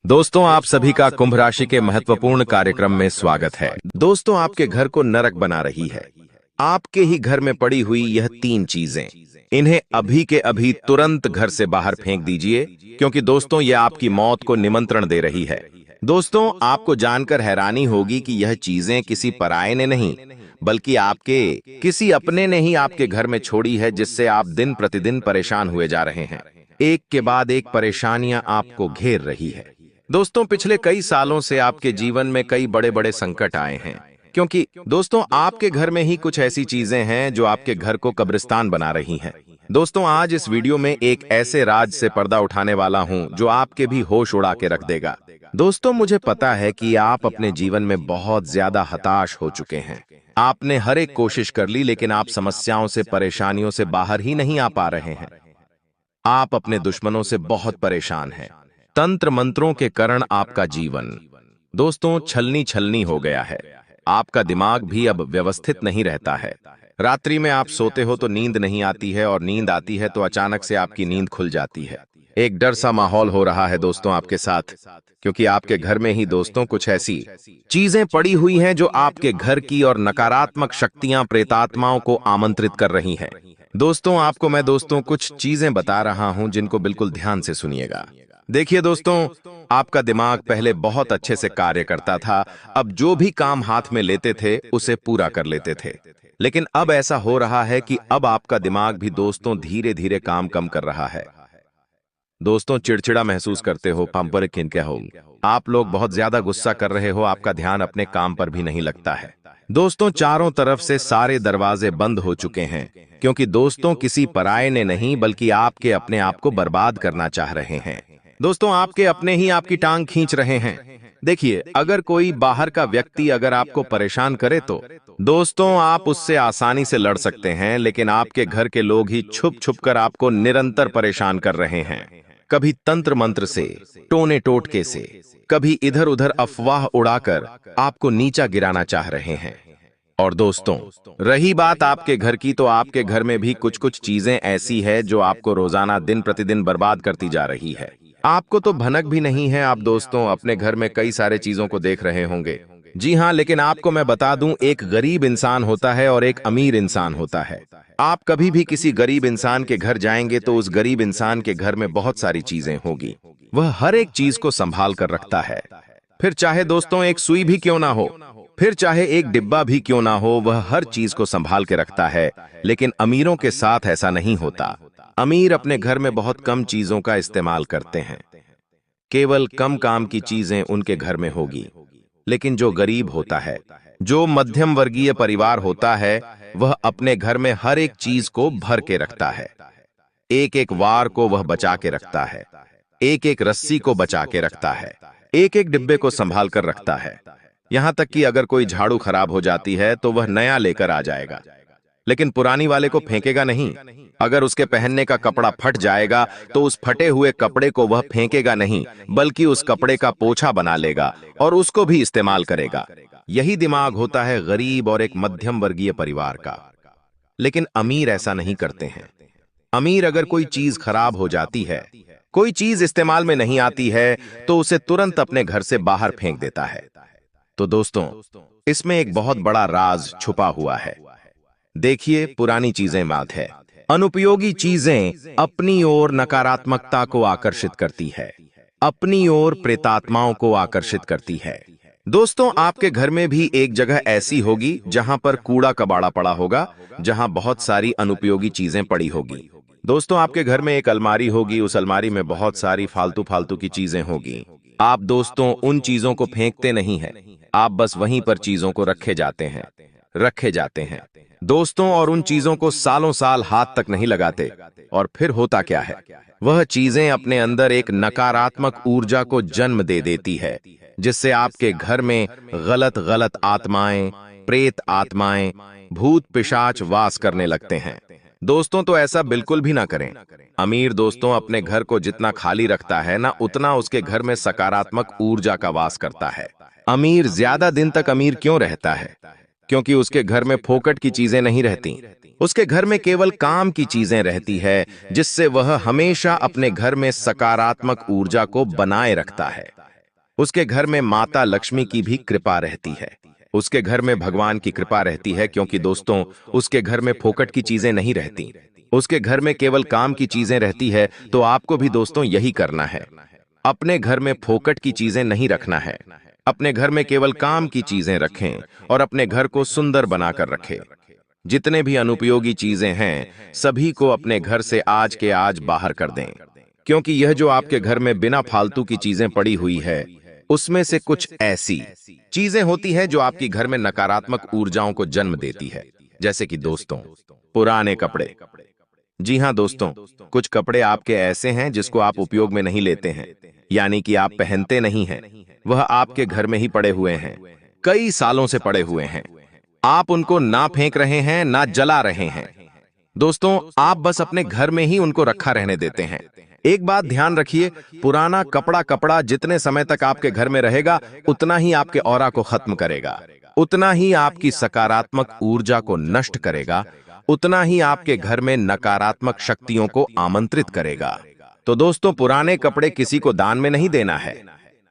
दोस्तों, आप सभी का कुंभ राशि के महत्वपूर्ण कार्यक्रम में स्वागत है। दोस्तों, आपके घर को नरक बना रही है आपके ही घर में पड़ी हुई यह तीन चीजें। इन्हें अभी के अभी तुरंत घर से बाहर फेंक दीजिए, क्योंकि दोस्तों यह आपकी मौत को निमंत्रण दे रही है। दोस्तों, आपको जानकर हैरानी होगी कि यह चीजें किसी पराये ने नहीं, बल्कि आपके किसी अपने ने ही आपके घर में छोड़ी है, जिससे आप दिन प्रतिदिन परेशान हुए जा रहे हैं। एक के बाद एक परेशानियां आपको घेर रही है। दोस्तों, पिछले कई सालों से आपके जीवन में कई बड़े बड़े संकट आए हैं, क्योंकि दोस्तों आपके घर में ही कुछ ऐसी चीजें हैं जो आपके घर को कब्रिस्तान बना रही हैं। दोस्तों, आज इस वीडियो में एक ऐसे राज से पर्दा उठाने वाला हूं जो आपके भी होश उड़ा के रख देगा। दोस्तों, मुझे पता है कि आप अपने जीवन में बहुत ज्यादा हताश हो चुके हैं। आपने हर एक कोशिश कर ली, लेकिन आप समस्याओं से, परेशानियों से बाहर ही नहीं आ पा रहे हैं। आप अपने दुश्मनों से बहुत परेशान हैं। तंत्र मंत्रों के कारण आपका जीवन दोस्तों छलनी छलनी हो गया है। आपका दिमाग भी अब व्यवस्थित नहीं रहता है। रात्रि में आप सोते हो तो नींद नहीं आती है, और नींद आती है तो अचानक से आपकी नींद खुल जाती है। एक डर सा माहौल हो रहा है दोस्तों आपके साथ, क्योंकि आपके घर में ही दोस्तों कुछ ऐसी चीजें पड़ी हुई हैं जो आपके घर की और नकारात्मक शक्तियां, प्रेतात्माओं को आमंत्रित कर रही हैं। दोस्तों, आपको मैं कुछ चीजें बता रहा हूं, जिनको बिल्कुल ध्यान से सुनिएगा। देखिए दोस्तों, आपका दिमाग पहले बहुत अच्छे से कार्य करता था। अब जो भी काम हाथ में लेते थे उसे पूरा कर लेते थे। लेकिन अब ऐसा हो रहा है कि अब आपका दिमाग भी दोस्तों धीरे धीरे काम कम कर रहा है। दोस्तों, चिड़चिड़ा महसूस करते हो, पंपर किन क्या हो, आप लोग बहुत ज्यादा गुस्सा कर रहे हो, आपका ध्यान अपने काम पर भी नहीं लगता है। दोस्तों, चारों तरफ से सारे दरवाजे बंद हो चुके हैं, क्योंकि दोस्तों किसी पराये ने नहीं, बल्कि आपके अपने आप को बर्बाद करना चाह रहे हैं। दोस्तों, आपके अपने ही आपकी टांग खींच रहे हैं। देखिए, अगर कोई बाहर का व्यक्ति अगर आपको परेशान करे तो दोस्तों आप उससे आसानी से लड़ सकते हैं, लेकिन आपके घर के लोग ही छुप छुप कर आपको निरंतर परेशान कर रहे हैं। कभी तंत्र मंत्र से, टोने टोटके से, कभी इधर उधर अफवाह उड़ाकर आपको नीचा गिराना चाह रहे हैं। और दोस्तों, रही बात आपके घर की, तो आपके घर में भी कुछ कुछ चीजें ऐसी है जो आपको रोजाना दिन प्रतिदिन बर्बाद करती जा रही है। आपको तो भनक भी नहीं है। आप दोस्तों अपने घर में कई सारे चीजों को देख रहे होंगे। जी हाँ, लेकिन आपको मैं बता दूं, एक गरीब इंसान होता है और एक अमीर इंसान होता है। आप कभी भी किसी गरीब इंसान के घर जाएंगे तो उस गरीब इंसान के घर में बहुत सारी चीजें होगी। वह हर एक चीज को संभाल कर रखता है। फिर चाहे दोस्तों एक सुई भी क्यों ना हो, फिर चाहे एक डिब्बा भी क्यों ना हो, वह हर चीज को संभाल के रखता है। लेकिन अमीरों के साथ ऐसा नहीं होता। अमीर अपने घर में बहुत कम चीजों का इस्तेमाल करते हैं। केवल कम काम की चीजें उनके घर में होगी। लेकिन जो गरीब होता है, जो मध्यम वर्गीय परिवार होता है, वह अपने घर में हर एक चीज को भर के रखता है। एक एक वार को वह बचा के रखता है। एक एक रस्सी को बचा के रखता है। एक एक डिब्बे को संभाल कर रखता है। यहां तक कि अगर कोई झाड़ू खराब हो जाती है तो वह नया लेकर आ जाएगा, लेकिन पुरानी वाले को फेंकेगा नहीं। अगर उसके पहनने का कपड़ा फट जाएगा तो उस फटे हुए कपड़े को वह फेंकेगा नहीं, बल्कि उस कपड़े का पोछा बना लेगा और उसको भी इस्तेमाल करेगा। यही दिमाग होता है गरीब और एक मध्यम वर्गीय परिवार का। लेकिन अमीर ऐसा नहीं करते हैं। अमीर अगर कोई चीज खराब हो जाती है, कोई चीज इस्तेमाल में नहीं आती है, तो उसे तुरंत अपने घर से बाहर फेंक देता है। तो दोस्तों, इसमें एक बहुत बड़ा राज छुपा हुआ है। देखिए, पुरानी चीजें बात है। अनुपयोगी चीजें अपनी ओर नकारात्मकता को आकर्षित करती है, अपनी ओर प्रेतात्माओं को आकर्षित करती है। दोस्तों, आपके घर में भी एक जगह ऐसी होगी जहां पर कूड़ा कबाड़ा पड़ा होगा, जहां बहुत सारी अनुपयोगी चीजें पड़ी होगी। दोस्तों, आपके घर में एक अलमारी होगी, उस अलमारी में बहुत सारी फालतू फालतू की चीजें होगी। आप दोस्तों उन चीजों को फेंकते नहीं हैं, आप बस वहीं पर चीजों को रखे जाते हैं दोस्तों, और उन चीजों को सालों साल हाथ तक नहीं लगाते। और फिर होता क्या है, वह चीजें अपने अंदर एक नकारात्मक ऊर्जा को जन्म दे देती है, जिससे आपके घर में गलत गलत आत्माएं, प्रेत आत्माएं, भूत पिशाच वास करने लगते हैं। दोस्तों, तो ऐसा बिल्कुल भी ना करें। अमीर दोस्तों अपने घर को जितना खाली रखता है ना, उतना उसके घर में सकारात्मक ऊर्जा का वास करता है। अमीर ज्यादा दिन तक अमीर क्यों रहता है? क्योंकि उसके घर में फोकट की चीजें नहीं रहती। उसके घर में केवल काम की चीजें रहती है, जिससे वह हमेशा अपने घर में सकारात्मक ऊर्जा को बनाए रखता है। उसके घर में माता लक्ष्मी की भी कृपा रहती है। उसके घर में भगवान की कृपा रहती है, क्योंकि दोस्तों उसके घर में फोकट की चीजें नहीं रहती। उसके घर में केवल काम की चीजें रहती है। तो आपको भी दोस्तों यही करना है। अपने घर में फोकट की चीजें नहीं रखना है। अपने घर में केवल काम की चीजें रखें और अपने घर को सुंदर बनाकर रखें। जितने भी अनुपयोगी चीजें हैं सभी को अपने घर से आज के आज बाहर कर दें, क्योंकि यह जो आपके घर में बिना फालतू की चीजें पड़ी हुई है, उसमें से कुछ ऐसी चीजें होती है जो आपकी घर में नकारात्मक ऊर्जाओं को जन्म देती है। जैसे कि दोस्तों, पुराने कपड़े। जी हाँ दोस्तों, कुछ कपड़े आपके ऐसे हैं जिसको आप उपयोग में नहीं लेते हैं, यानी कि आप पहनते नहीं हैं। वह आपके घर में ही पड़े हुए हैं, कई सालों से पड़े हुए हैं। आप उनको ना फेंक रहे हैं ना जला रहे हैं। दोस्तों, आप बस अपने घर में ही उनको रखा रहने देते हैं। एक बात ध्यान रखिए, पुराना कपड़ा जितने समय तक आपके घर में रहेगा उतना ही आपके ऑरा को खत्म करेगा, उतना ही आपकी सकारात्मक ऊर्जा को नष्ट करेगा, उतना ही आपके घर में नकारात्मक शक्तियों को आमंत्रित करेगा। तो दोस्तों, पुराने कपड़े किसी को दान में नहीं देना है।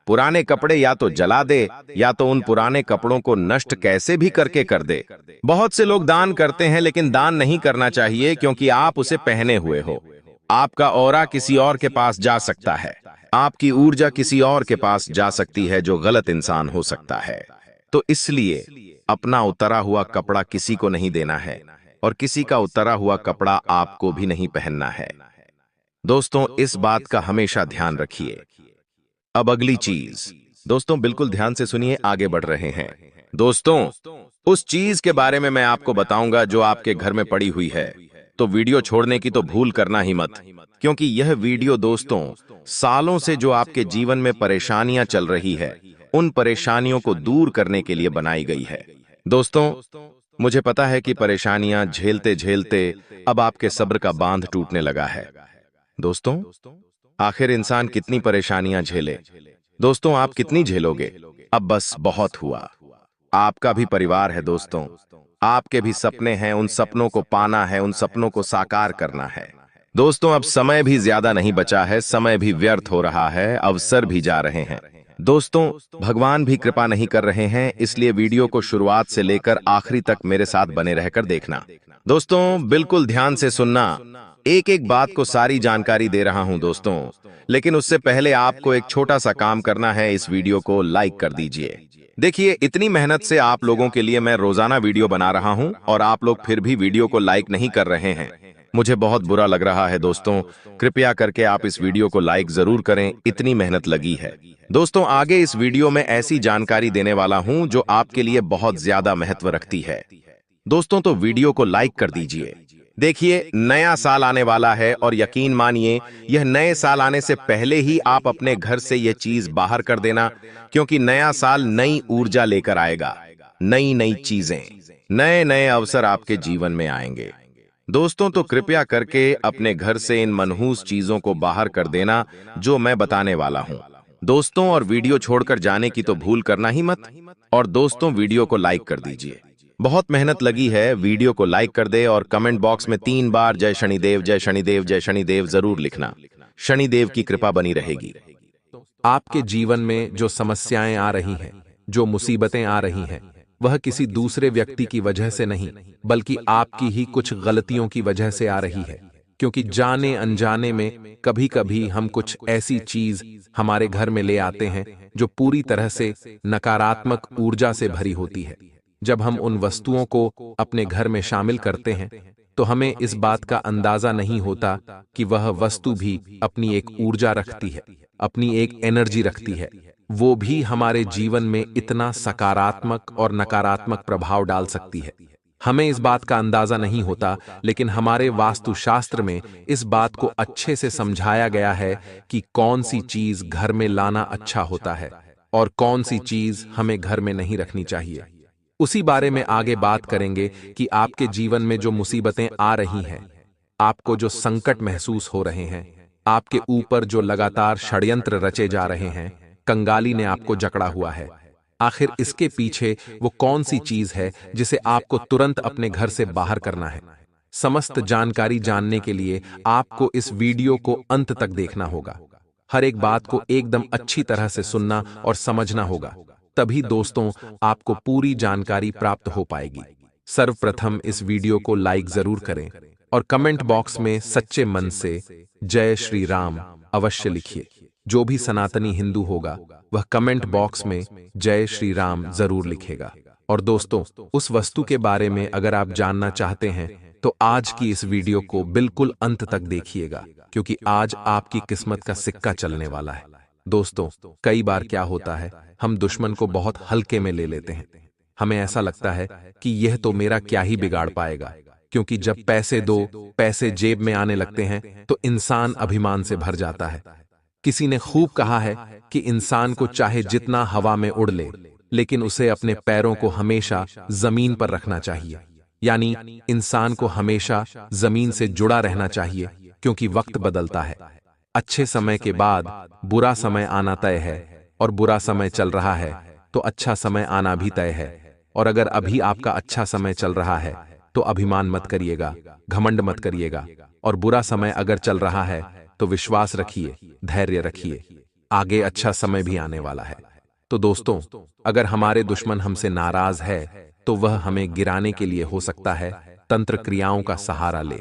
पुराने कपड़े या तो जला दे या तो उन पुराने कपड़ों को नष्ट कैसे भी करके कर दे। बहुत से लोग दान करते हैं, लेकिन दान नहीं करना चाहिए, क्योंकि आप उसे पहने हुए हो। आपका ऑरा किसी और के पास जा सकता है, आपकी ऊर्जा किसी और के पास जा सकती है जो गलत इंसान हो सकता है। तो इसलिए अपना उतरा हुआ कपड़ा किसी को नहीं देना है और किसी का उतरा हुआ कपड़ा आपको भी नहीं पहनना है। दोस्तों, इस बात का हमेशा ध्यान रखिए। अब अगली चीज, दोस्तों बिल्कुल ध्यान से सुनिए, आगे बढ़ रहे हैं। दोस्तों, उस चीज के बारे में मैं आपको बताऊंगा जो आपके घर में पड़ी हुई है। तो वीडियो छोड़ने की तो भूल करना ही मत, क्योंकि यह वीडियो दोस्तों सालों से जो आपके जीवन में परेशानियां चल रही है, उन परेशानियों को दूर करने के लिए बनाई गई है। दोस्तों, मुझे पता है कि परेशानियां झेलते झेलते अब आपके सब्र का बांध टूटने लगा है। दोस्तों, आखिर इंसान कितनी परेशानियां झेले? दोस्तों, आप कितनी झेलोगे? अब बस बहुत हुआ। आपका भी परिवार है दोस्तों, आपके भी सपने हैं, उन सपनों को पाना है, उन सपनों को साकार करना है। दोस्तों, अब समय भी ज्यादा नहीं बचा है, समय भी व्यर्थ हो रहा है, अवसर भी जा रहे हैं। दोस्तों, भगवान भी कृपा नहीं कर रहे हैं, इसलिए वीडियो को शुरुआत से लेकर आखिरी तक मेरे साथ बने रहकर देखना। दोस्तों, बिल्कुल ध्यान से सुनना, एक एक बात को सारी जानकारी दे रहा हूं दोस्तों, लेकिन उससे पहले आपको एक छोटा सा काम करना है। इस वीडियो को लाइक कर दीजिए। देखिए, इतनी मेहनत से आप लोगों के लिए मैं रोजाना वीडियो बना रहा हूं और आप लोग फिर भी वीडियो को लाइक नहीं कर रहे हैं। मुझे बहुत बुरा लग रहा है दोस्तों, कृपया करके आप इस वीडियो को लाइक जरूर करें, इतनी मेहनत लगी है। दोस्तों, आगे इस वीडियो में ऐसी जानकारी देने वाला हूं जो आपके लिए बहुत ज्यादा महत्व रखती है। दोस्तों, तो वीडियो को लाइक कर दीजिए। देखिए, नया साल आने वाला है और यकीन मानिए, यह नए साल आने से पहले ही आप अपने घर से यह चीज बाहर कर देना, क्योंकि नया साल नई ऊर्जा लेकर आएगा, नई नई चीजें, नए नए अवसर आपके जीवन में आएंगे। दोस्तों, तो कृपया करके अपने घर से इन मनहूस चीजों को बाहर कर देना जो मैं बताने वाला हूं। दोस्तों, और वीडियो छोड़कर जाने की तो भूल करना ही मत। और दोस्तों, वीडियो को लाइक कर दीजिए। बहुत मेहनत लगी है, वीडियो को लाइक कर दे और कमेंट बॉक्स में 3 बार जय शनिदेव, जय शनिदेव, जय शनिदेव जरूर लिखना। शनिदेव की कृपा बनी रहेगी। आपके जीवन में जो समस्याएं आ रही हैं, जो मुसीबतें आ रही हैं, वह किसी दूसरे व्यक्ति की वजह से नहीं, बल्कि आपकी ही कुछ गलतियों की वजह से आ रही है। क्योंकि जाने अनजाने में कभी कभी हम कुछ ऐसी चीज हमारे घर में ले आते हैं जो पूरी तरह से नकारात्मक ऊर्जा से भरी होती है। जब हम उन वस्तुओं को अपने घर में शामिल करते हैं, तो हमें इस बात का अंदाजा नहीं होता कि वह वस्तु भी अपनी एक ऊर्जा रखती है, अपनी एक एनर्जी रखती है। वो भी हमारे जीवन में इतना सकारात्मक और नकारात्मक प्रभाव डाल सकती है। हमें इस बात का अंदाजा नहीं होता, लेकिन हमारे वास्तुशास्त्र में इस बात को अच्छे से समझाया गया है कि कौन सी चीज घर में लाना अच्छा होता है और कौन सी चीज हमें घर में नहीं रखनी चाहिए। उसी बारे में आगे बात करेंगे कि आपके जीवन में जो मुसीबतें आ रही हैं, आपको जो संकट महसूस हो रहे हैं, आपके ऊपर जो लगातार षड्यंत्र रचे जा रहे हैं, कंगाली ने आपको जकड़ा हुआ है। आखिर इसके पीछे वो कौन सी चीज है जिसे आपको तुरंत अपने घर से बाहर करना है? समस्त जानकारी जानने के लिए आपको इस वीडियो को अंत तक देखना होगा। हर एक बात को एकदम अच्छी तरह से सुनना और समझना होगा, तभी दोस्तों आपको पूरी जानकारी प्राप्त हो पाएगी। सर्वप्रथम इस वीडियो को लाइक जरूर करें और कमेंट बॉक्स में सच्चे मन से जय श्री राम अवश्य लिखिए। जो भी सनातनी हिंदू होगा वह कमेंट बॉक्स में जय श्री राम जरूर लिखेगा। और दोस्तों, उस वस्तु के बारे में अगर आप जानना चाहते हैं तो आज की इस वीडियो को बिल्कुल अंत तक देखिएगा, क्योंकि आज आपकी किस्मत का सिक्का चलने वाला है। दोस्तों, कई बार क्या होता है, हम दुश्मन को बहुत हल्के में ले लेते हैं। हमें ऐसा लगता है कि यह तो मेरा क्या ही बिगाड़ पाएगा, क्योंकि जब पैसे दो पैसे जेब में आने लगते हैं तो इंसान अभिमान से भर जाता है। किसी ने खूब कहा है कि इंसान को चाहे जितना हवा में उड़ ले, लेकिन उसे अपने पैरों को हमेशा जमीन पर रखना चाहिए। यानी इंसान को हमेशा जमीन से जुड़ा रहना चाहिए, क्योंकि वक्त बदलता है। अच्छे समय के बाद बुरा समय आना तय है, और बुरा समय चल रहा है तो अच्छा समय आना भी तय है। और अगर अभी आपका अच्छा समय चल रहा है तो अभिमान मत करिएगा, घमंड मत करिएगा। और बुरा समय अगर चल रहा है तो विश्वास रखिए, धैर्य रखिए, आगे अच्छा समय भी आने वाला है। तो दोस्तों, अगर हमारे दुश्मन हमसे नाराज है तो वह हमें गिराने के लिए हो सकता है तंत्र क्रियाओं का सहारा ले।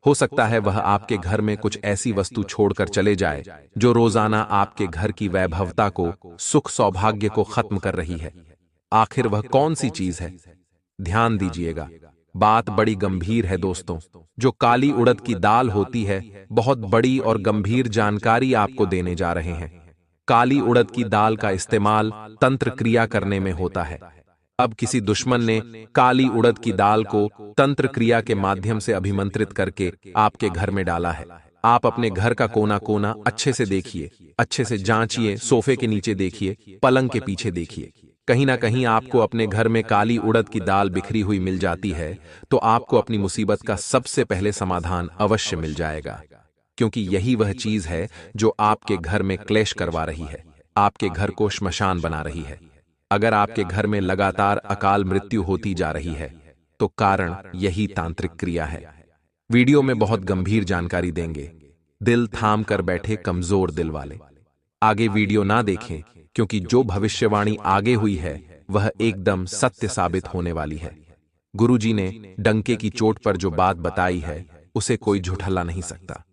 हो सकता है वह आपके घर में कुछ ऐसी वस्तु छोड़कर चले जाए जो रोजाना आपके घर की वैभवता को, सुख सौभाग्य को खत्म कर रही है। आखिर वह कौन सी चीज है? ध्यान दीजिएगा, बात बड़ी गंभीर है दोस्तों। जो काली उड़द की दाल होती है, बहुत बड़ी और गंभीर जानकारी आपको देने जा रहे हैं। काली उड़द की दाल का इस्तेमाल तंत्र क्रिया करने में होता है। अब किसी दुश्मन ने काली उड़द की दाल को तंत्र क्रिया के माध्यम से अभिमंत्रित करके आपके घर में डाला है। आप अपने घर का कोना कोना अच्छे से देखिए, अच्छे से जांचिए, सोफे के नीचे देखिए, पलंग के पीछे देखिए। कहीं ना कहीं आपको अपने घर में काली उड़द की दाल बिखरी हुई मिल जाती है तो आपको अपनी मुसीबत का सबसे पहले समाधान अवश्य मिल जाएगा, क्योंकि यही वह चीज है जो आपके घर में क्लेश करवा रही है, आपके घर को श्मशान बना रही है। अगर आपके घर में लगातार अकाल मृत्यु होती जा रही है तो कारण यही तांत्रिक क्रिया है। वीडियो में बहुत गंभीर जानकारी देंगे, दिल थाम कर बैठे कमजोर दिल वाले आगे वीडियो ना देखें, क्योंकि जो भविष्यवाणी आगे हुई है वह एकदम सत्य साबित होने वाली है। गुरुजी ने डंके की चोट पर जो बात बताई है उसे कोई झुठला नहीं सकता।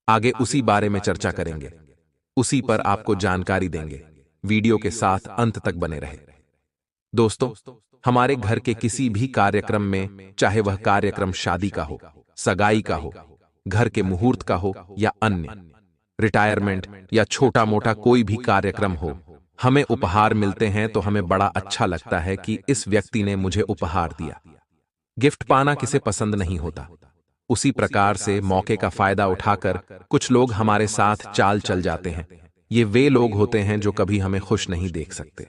आगे उसी बारे में चर्चा करेंगे, उसी पर आपको जानकारी देंगे। वीडियो के साथ अंत तक बने रहे। दोस्तों, हमारे घर के किसी भी कार्यक्रम में, चाहे वह कार्यक्रम शादी का हो, सगाई का हो, घर के मुहूर्त का हो या अन्य, रिटायरमेंट या छोटा मोटा कोई भी कार्यक्रम हो, हमें उपहार मिलते हैं तो हमें बड़ा अच्छा लगता है कि इस व्यक्ति ने मुझे उपहार दिया। गिफ्ट पाना किसे पसंद नहीं होता। उसी प्रकार से मौके का फायदा उठाकर कुछ लोग हमारे साथ चाल चल जाते हैं। ये वे लोग होते हैं जो कभी हमें खुश नहीं देख सकते।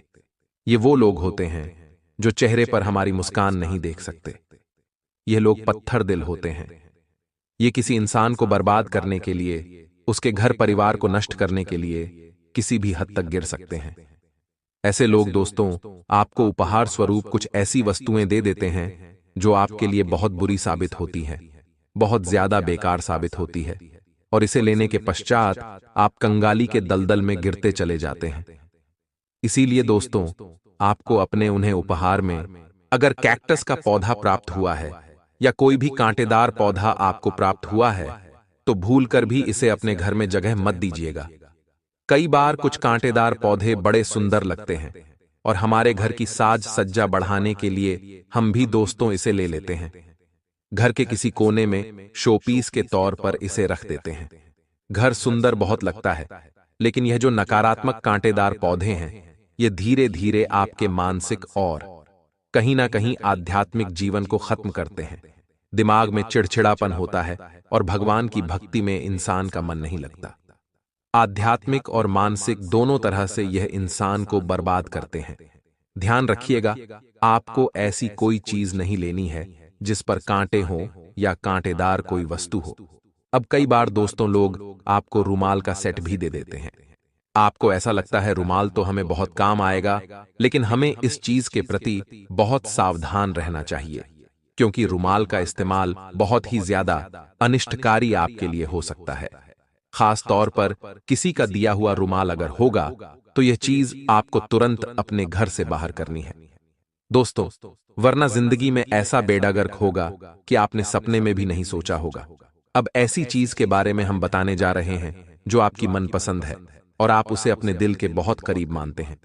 ये वो लोग होते हैं जो चेहरे पर हमारी मुस्कान नहीं देख सकते। ये लोग पत्थर दिल होते हैं। ये किसी इंसान को बर्बाद करने के लिए, उसके घर परिवार को नष्ट करने के लिए किसी भी हद तक गिर सकते हैं। ऐसे लोग दोस्तों आपको उपहार स्वरूप कुछ ऐसी वस्तुएं दे देते हैं जो आपके लिए बहुत बुरी साबित होती हैं, बहुत ज्यादा बेकार साबित होती है, और इसे लेने के पश्चात आप कंगाली के दलदल में गिरते चले जाते हैं। इसीलिए दोस्तों, आपको अपने उन्हें उपहार में अगर कैक्टस का पौधा प्राप्त हुआ है या कोई भी कांटेदार पौधा आपको प्राप्त हुआ है तो भूलकर भी इसे अपने घर में जगह मत दीजिएगा। कई बार कुछ कांटेदार पौधे बड़े सुंदर लगते हैं और हमारे घर की साज सज्जा बढ़ाने के लिए हम भी दोस्तों इसे ले लेते हैं। घर के किसी कोने में शोपीस के तौर पर इसे रख देते हैं। घर सुंदर बहुत लगता है, लेकिन यह जो नकारात्मक कांटेदार पौधे हैं ये धीरे धीरे आपके मानसिक और कहीं ना कहीं आध्यात्मिक जीवन को खत्म करते हैं। दिमाग में चिड़चिड़ापन होता है और भगवान की भक्ति में इंसान का मन नहीं लगता। आध्यात्मिक और मानसिक दोनों तरह से यह इंसान को बर्बाद करते हैं। ध्यान रखिएगा, आपको ऐसी कोई चीज नहीं लेनी है जिस पर कांटे हों या कांटेदार कोई वस्तु हो। अब कई बार दोस्तों लोग आपको रुमाल का सेट भी दे देते हैं। आपको ऐसा लगता है रुमाल तो हमें बहुत काम आएगा, लेकिन हमें इस चीज के प्रति बहुत सावधान रहना चाहिए, क्योंकि रुमाल का इस्तेमाल बहुत ही ज्यादा अनिष्टकारी आपके लिए हो सकता है। खास तौर पर किसी का दिया हुआ रुमाल अगर होगा तो यह चीज आपको तुरंत अपने घर से बाहर करनी है दोस्तों, वरना जिंदगी में ऐसा बेड़ा गर्क होगा कि आपने सपने में भी नहीं सोचा होगा। अब ऐसी चीज के बारे में हम बताने जा रहे हैं जो आपकी मनपसंद है और आप उसे अपने दिल के बहुत करीब मानते हैं।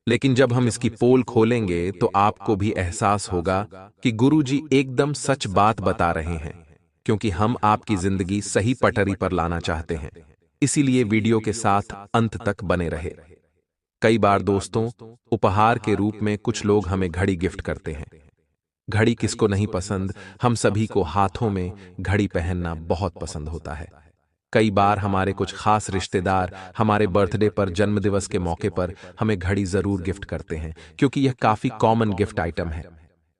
लेकिन जब हम इसकी पोल खोलेंगे तो आपको भी एहसास होगा कि गुरुजी एकदम सच बात बता रहे हैं, क्योंकि हम आपकी जिंदगी सही पटरी पर लाना चाहते हैं। इसीलिए वीडियो के साथ अंत तक बने रहे। कई बार दोस्तों, उपहार के रूप में कुछ लोग हमें घड़ी गिफ्ट करते हैं। घड़ी किसको नहीं पसंद, हम सभी को हाथों में घड़ी पहनना बहुत पसंद होता है। कई बार हमारे कुछ खास रिश्तेदार हमारे बर्थडे पर, जन्मदिवस के मौके पर हमें घड़ी जरूर गिफ्ट करते हैं, क्योंकि यह काफी कॉमन गिफ्ट आइटम है।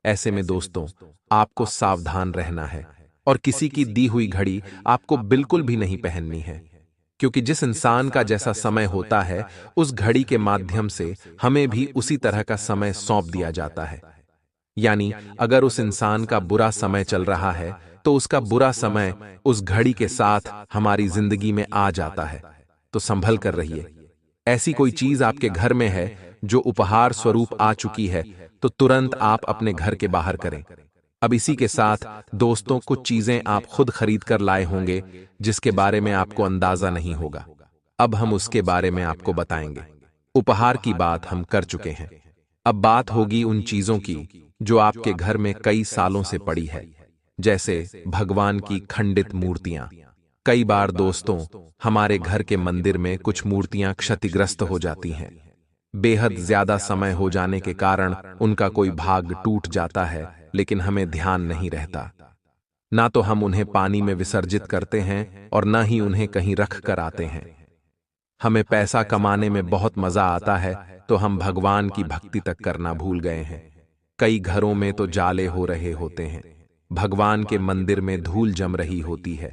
ऐसे में दोस्तों, आपको सावधान रहना है और किसी की दी हुई घड़ी आपको बिल्कुल भी नहीं पहननी है, क्योंकि जिस इंसान का जैसा समय होता है उस घड़ी के माध्यम से हमें भी उसी तरह का समय सौंप दिया जाता है। यानी अगर उस इंसान का बुरा समय चल रहा है तो उसका बुरा समय उस घड़ी के साथ हमारी जिंदगी में आ जाता है। तो संभल कर रहिए। ऐसी कोई चीज आपके घर में है जो उपहार स्वरूप आ चुकी है तो तुरंत आप अपने घर के बाहर करें। अब इसी के साथ दोस्तों, कुछ चीजें आप खुद खरीद कर लाए होंगे जिसके बारे में आपको अंदाजा नहीं होगा। अब हम उसके बारे में आपको बताएंगे। उपहार की बात हम कर चुके हैं, अब बात होगी उन चीजों की जो आपके घर में कई सालों से पड़ी है, जैसे भगवान की खंडित मूर्तियां। कई बार दोस्तों, हमारे घर के मंदिर में कुछ मूर्तियां क्षतिग्रस्त हो जाती हैं। बेहद ज्यादा समय हो जाने के कारण उनका कोई भाग टूट जाता है, लेकिन हमें ध्यान नहीं रहता। ना तो हम उन्हें पानी में विसर्जित करते हैं और ना ही उन्हें कहीं रख कर आते हैं। हमें पैसा कमाने में बहुत मजा आता है तो हम भगवान की भक्ति तक करना भूल गए हैं। कई घरों में तो जाले हो रहे होते हैं, भगवान के मंदिर में धूल जम रही होती है।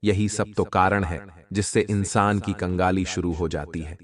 यही सब तो कारण है जिससे इंसान की कंगाली शुरू हो जाती है।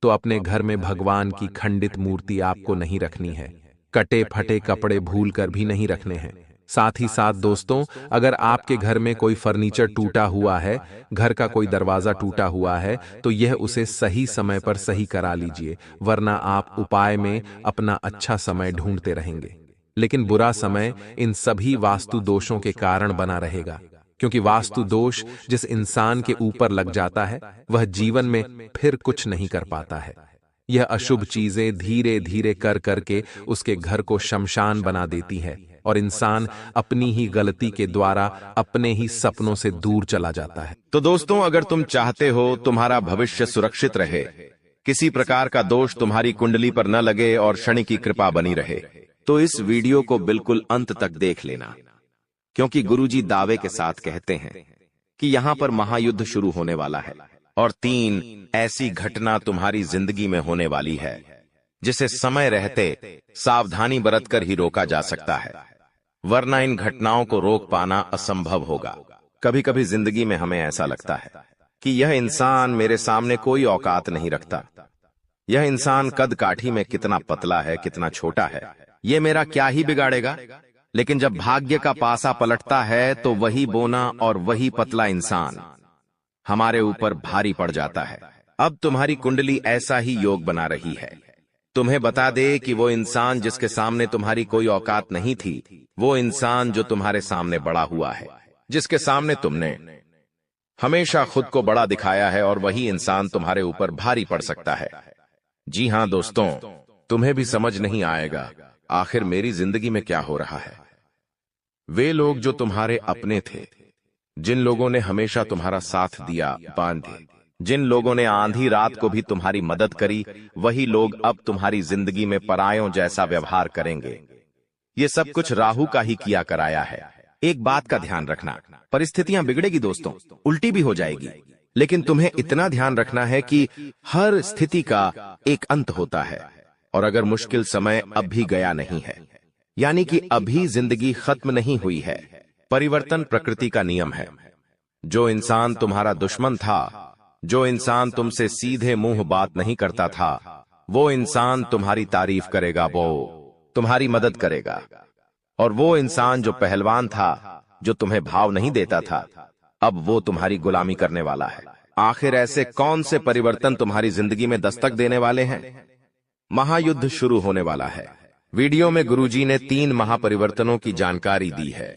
तो अपने घर में भगवान की खंडित मूर्ति आपको नहीं रखनी है। कटे फटे कपड़े भूल कर भी नहीं रखने हैं। साथ ही साथ दोस्तों, अगर आपके घर में कोई फर्नीचर टूटा हुआ है, घर का कोई दरवाजा टूटा हुआ है, तो यह उसे सही समय पर सही करा लीजिए, वरना आप उपाय में अपना अच्छा समय ढूंढते रहेंगे। लेकिन बुरा समय इन सभी वास्तु दोषों के कारण बना रहेगा, क्योंकि वास्तु दोष जिस इंसान के ऊपर लग जाता है वह जीवन में फिर कुछ नहीं कर पाता है। यह अशुभ चीजें धीरे धीरे कर करके उसके घर को शमशान बना देती है और इंसान अपनी ही गलती के द्वारा अपने ही सपनों से दूर चला जाता है। तो दोस्तों, अगर तुम चाहते हो तुम्हारा भविष्य सुरक्षित रहे, किसी प्रकार का दोष तुम्हारी कुंडली पर न लगे और शनि की कृपा बनी रहे, तो इस वीडियो को बिल्कुल अंत तक देख लेना, क्योंकि गुरुजी दावे के साथ कहते हैं कि यहाँ पर महायुद्ध शुरू होने वाला है और 3 ऐसी घटना तुम्हारी जिंदगी में होने वाली है जिसे समय रहते सावधानी बरतकर ही रोका जा सकता है, वरना इन घटनाओं को रोक पाना असंभव होगा। कभी कभी जिंदगी में हमें ऐसा लगता है कि यह इंसान मेरे सामने कोई औकात नहीं रखता, यह इंसान कद काठी में कितना पतला है, कितना छोटा है, ये मेरा क्या ही बिगाड़ेगा। लेकिन जब भाग्य का पासा पलटता है तो वही बोना और वही पतला इंसान हमारे ऊपर भारी पड़ जाता है। अब तुम्हारी कुंडली ऐसा ही योग बना रही है। तुम्हें बता दे कि वो इंसान जिसके सामने तुम्हारी कोई औकात नहीं थी, वो इंसान जो तुम्हारे सामने बड़ा हुआ है, जिसके सामने तुमने हमेशा खुद को बड़ा दिखाया है, और वही इंसान तुम्हारे ऊपर भारी पड़ सकता है। जी हां दोस्तों, तुम्हें भी समझ नहीं आएगा आखिर मेरी जिंदगी में क्या हो रहा है। वे लोग जो तुम्हारे अपने थे, जिन लोगों ने हमेशा तुम्हारा साथ दिया, बांधे, जिन लोगों ने आंधी रात को भी तुम्हारी मदद करी, वही लोग अब तुम्हारी जिंदगी में परायों जैसा व्यवहार करेंगे। ये सब कुछ राहु का ही किया कराया है। एक बात का ध्यान रखना, परिस्थितियां बिगड़ेगी दोस्तों, उल्टी भी हो जाएगी, लेकिन तुम्हें इतना ध्यान रखना है कि हर स्थिति का एक अंत होता है, और अगर मुश्किल समय अब भी गया नहीं है, यानी कि अभी जिंदगी खत्म नहीं हुई है, परिवर्तन प्रकृति का नियम है। जो इंसान तुम्हारा दुश्मन था, जो इंसान तुमसे सीधे मुंह बात नहीं करता था, वो इंसान तुम्हारी तारीफ करेगा, वो तुम्हारी मदद करेगा। और वो इंसान जो पहलवान था, जो तुम्हें भाव नहीं देता था, अब वो तुम्हारी गुलामी करने वाला है। आखिर ऐसे कौन से परिवर्तन तुम्हारी जिंदगी में दस्तक देने वाले हैं? महायुद्ध शुरू होने वाला है। वीडियो में गुरुजी ने 3 महापरिवर्तनों की जानकारी दी है।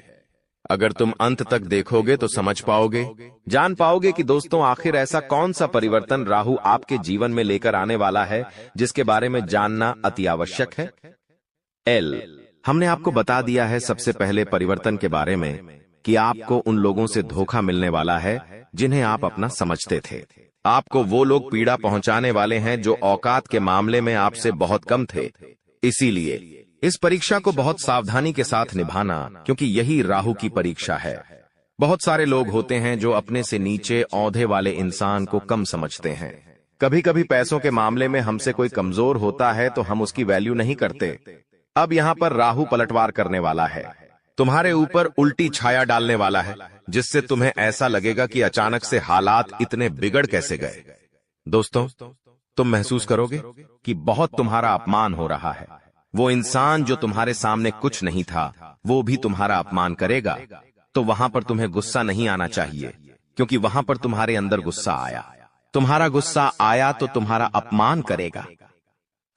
अगर तुम अंत तक देखोगे तो समझ पाओगे, जान पाओगे कि दोस्तों आखिर ऐसा कौन सा परिवर्तन राहु आपके जीवन में लेकर आने वाला है जिसके बारे में जानना अति आवश्यक है। हमने आपको बता दिया है सबसे पहले परिवर्तन के बारे में कि आपको उन लोगों से धोखा मिलने वाला है जिन्हें आप अपना समझते थे। आपको वो लोग पीड़ा पहुंचाने वाले हैं जो औकात के मामले में आपसे बहुत कम थे। इसीलिए इस परीक्षा को बहुत सावधानी के साथ निभाना, क्योंकि यही राहु की परीक्षा है। बहुत सारे लोग होते हैं जो अपने से नीचे औंधे वाले इंसान को कम समझते हैं। कभी कभी पैसों के मामले में हमसे कोई कमजोर होता है तो हम उसकी वैल्यू नहीं करते। अब यहाँ पर राहु पलटवार करने वाला है, तुम्हारे ऊपर उल्टी छाया डालने वाला है, जिससे तुम्हें ऐसा लगेगा कि अचानक से हालात इतने बिगड़ कैसे गए। दोस्तों, तुम महसूस करोगे कि बहुत तुम्हारा अपमान हो रहा है। वो इंसान जो तुम्हारे सामने कुछ नहीं था, वो भी तुम्हारा अपमान करेगा। तो वहां पर तुम्हें गुस्सा नहीं आना चाहिए, क्योंकि वहां पर तुम्हारे अंदर गुस्सा आया। तुम्हारा गुस्सा आया तो तुम्हारा अपमान करेगा।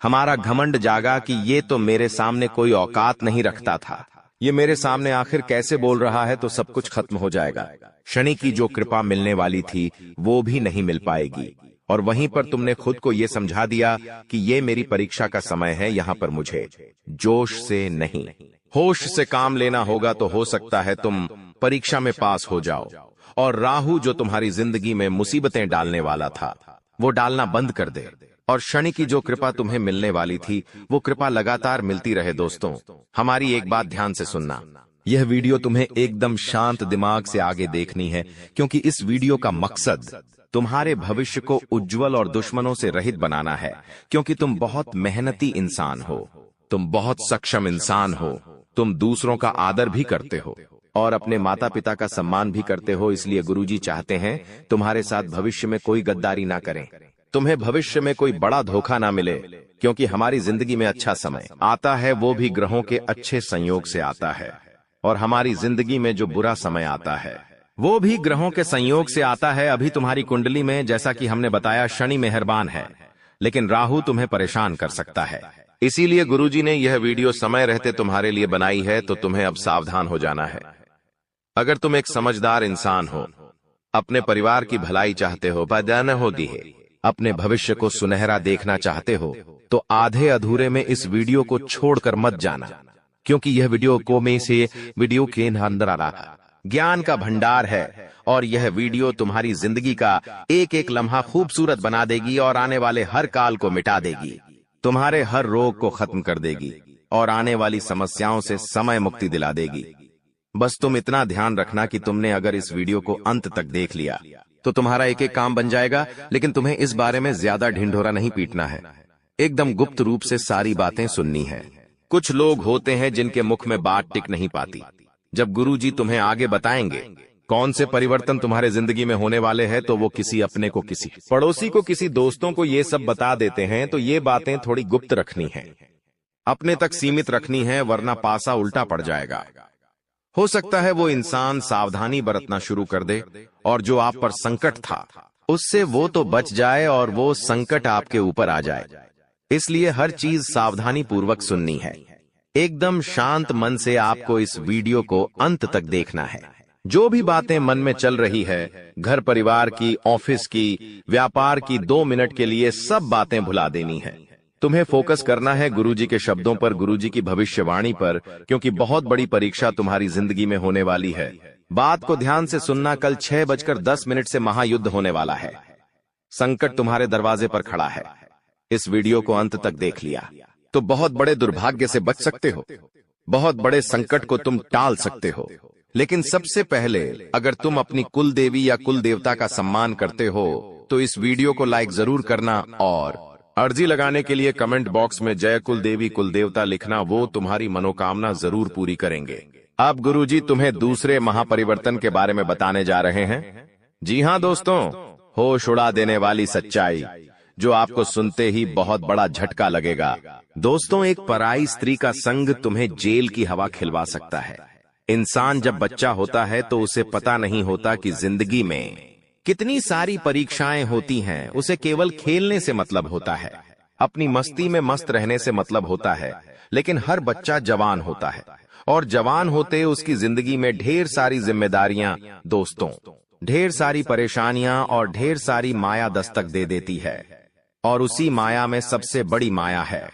हमारा घमंड जागा कि ये तो मेरे सामने कोई औकात नहीं रखता था, ये मेरे सामने आखिर कैसे बोल रहा है, तो सब कुछ खत्म हो जाएगा। शनि की जो कृपा मिलने वाली थी वो भी नहीं मिल पाएगी। और वहीं पर तुमने खुद को यह समझा दिया कि ये मेरी परीक्षा का समय है, यहां पर मुझे जोश से नहीं होश से काम लेना होगा। तो हो सकता है तुम परीक्षा में पास हो जाओ और राहु जो तुम्हारी जिंदगी में मुसीबतें डालने वाला था वो डालना बंद कर दे, और शनि की जो कृपा तुम्हें मिलने वाली थी वो कृपा लगातार मिलती रहे। दोस्तों, हमारी एक बात ध्यान से सुनना, यह वीडियो तुम्हें एकदम शांत दिमाग से आगे देखनी है, क्योंकि इस वीडियो का मकसद तुम्हारे भविष्य को उज्जवल और दुश्मनों से रहित बनाना है। क्योंकि तुम बहुत मेहनती इंसान हो, तुम बहुत सक्षम इंसान हो, तुम दूसरों का आदर भी करते हो और अपने माता पिता का सम्मान भी करते हो। इसलिए गुरुजी चाहते हैं तुम्हारे साथ भविष्य में कोई गद्दारी ना करें, तुम्हें भविष्य में कोई बड़ा धोखा ना मिले। क्योंकि हमारी जिंदगी में अच्छा समय आता है वो भी ग्रहों के अच्छे संयोग से आता है, और हमारी जिंदगी में जो बुरा समय आता है वो भी ग्रहों के संयोग से आता है। अभी तुम्हारी कुंडली में, जैसा कि हमने बताया, शनि मेहरबान है, लेकिन राहु तुम्हें परेशान कर सकता है। इसीलिए गुरुजी ने यह वीडियो समय रहते तुम्हारे लिए बनाई है, तो तुम्हें अब सावधान हो जाना है। अगर तुम एक समझदार इंसान हो, अपने परिवार की भलाई चाहते हो, पैदा होगी है, अपने भविष्य को सुनहरा देखना चाहते हो, तो आधे अधूरे में इस वीडियो को छोड़कर मत जाना। क्योंकि यह वीडियो के अंदर आ रहा ज्ञान का भंडार है, और यह वीडियो तुम्हारी जिंदगी का एक एक लम्हा खूबसूरत बना देगी और आने वाले हर काल को मिटा देगी, तुम्हारे हर रोग को खत्म कर देगी और आने वाली समस्याओं से समय मुक्ति दिला देगी। बस तुम इतना ध्यान रखना कि तुमने अगर इस वीडियो को अंत तक देख लिया तो तुम्हारा एक एक काम बन जाएगा। लेकिन तुम्हें इस बारे में ज्यादा ढिंढोरा नहीं पीटना है, एकदम गुप्त रूप से सारी बातें सुननी है। कुछ लोग होते हैं जिनके मुख में बात टिक नहीं पाती। जब गुरुजी तुम्हें आगे बताएंगे कौन से परिवर्तन तुम्हारे जिंदगी में होने वाले हैं, तो वो किसी अपने को, किसी पड़ोसी को, किसी दोस्तों को ये सब बता देते हैं। तो ये बातें थोड़ी गुप्त रखनी है, अपने तक सीमित रखनी है, वरना पासा उल्टा पड़ जाएगा। हो सकता है वो इंसान सावधानी बरतना शुरू कर दे और जो आप पर संकट था उससे वो तो बच जाए और वो संकट आपके ऊपर आ जाए। इसलिए हर चीज सावधानी पूर्वक सुननी है। एकदम शांत मन से आपको इस वीडियो को अंत तक देखना है। जो भी बातें मन में चल रही है, घर परिवार की, ऑफिस की, व्यापार की, 2 मिनट के लिए सब बातें भुला देनी है। तुम्हें फोकस करना है गुरुजी के शब्दों पर, गुरुजी की भविष्यवाणी पर, क्योंकि बहुत बड़ी परीक्षा तुम्हारी जिंदगी में होने वाली है। बात को ध्यान से सुनना, कल 6:10 से महायुद्ध होने वाला है। संकट तुम्हारे दरवाजे पर खड़ा है। इस वीडियो को अंत तक देख लिया तो बहुत बड़े दुर्भाग्य से बच सकते हो, बहुत बड़े संकट को तुम टाल सकते हो। लेकिन सबसे पहले, अगर तुम अपनी कुल देवी या कुल देवता का सम्मान करते हो तो इस वीडियो को लाइक जरूर करना, और अर्जी लगाने के लिए कमेंट बॉक्स में जय कुल देवी कुल देवता लिखना, वो तुम्हारी मनोकामना जरूर पूरी करेंगे। अब गुरुजी तुम्हें दूसरे महापरिवर्तन के बारे में बताने जा रहे हैं। जी हाँ दोस्तों, होश उड़ा देने वाली सच्चाई जो आपको सुनते ही बहुत बड़ा झटका लगेगा। दोस्तों, एक पराई स्त्री का संग तुम्हें जेल की हवा खिलवा सकता है। इंसान जब बच्चा होता है तो उसे पता नहीं होता कि जिंदगी में कितनी सारी परीक्षाएं होती हैं, उसे केवल खेलने से मतलब होता है, अपनी मस्ती में मस्त रहने से मतलब होता है। लेकिन हर बच्चा जवान होता है और जवान होते उसकी जिंदगी में ढेर सारी जिम्मेदारियां, दोस्तों, ढेर सारी परेशानियां और ढेर सारी माया दस्तक दे देती है। और उसी माया में सबसे बड़ी माया है